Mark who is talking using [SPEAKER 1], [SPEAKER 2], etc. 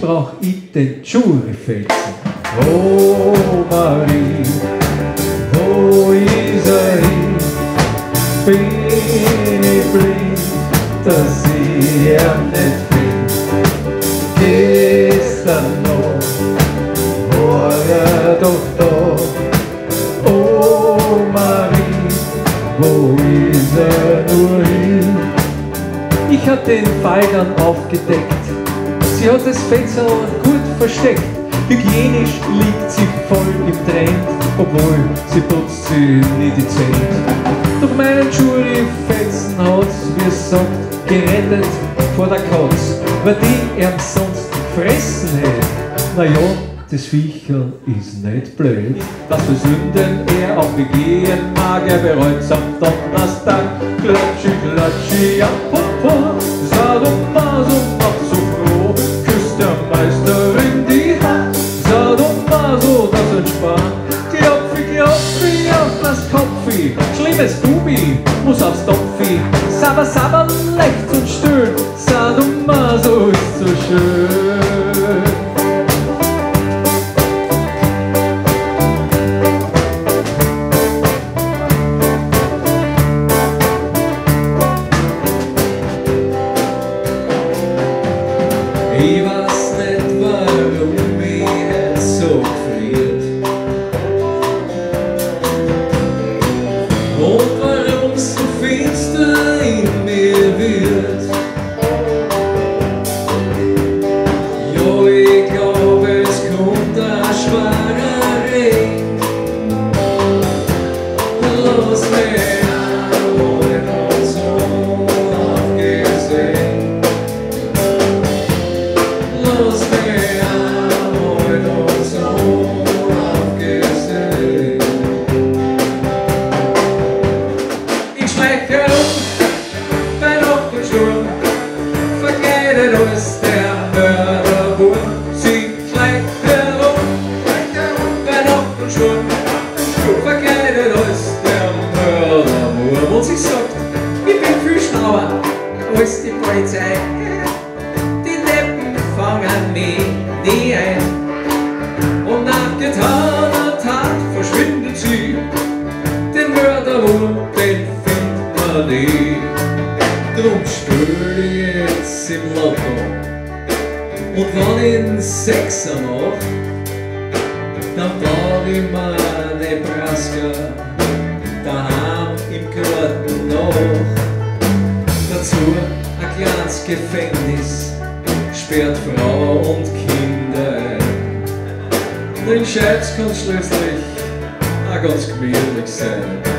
[SPEAKER 1] brauch ich den Juryfetzen. Oh Marie, wo ist er hin? Bin ich blind, dass ich ihn nicht find. Gestern noch war er doch da. Oh Marie, wo ist er nur hin? Ich hab den Fall dann aufgedeckt. Sie hat das Fenster gut versteckt. Hygienisch liegt sie voll im Trend, obwohl sie putzt sie nie dezent. Doch meinen Juryfetzen hat's, wie es sagt, gerettet vor der Katz, weil die er sonst gefressen hätte. Naja, das Viecherl ist nicht blöd. Was für Sünden er auch begehen mag, er bereut's am Donnerstag. Klatschi, klatschi, ja, papa, Sadomaso macht so froh, küsst der Meisterin die Hand. Sadomaso, das entspannt. Klopfi, auf das Kopfi, schlimmes Bubi, muss aufs Topfi. Sabber, sabber, leicht und still, Sadomaso ist so schön.
[SPEAKER 2] Gefängnis sperrt Frau und Kinder ein. Den Scherz kann schließlich auch ganz gemütlich sein.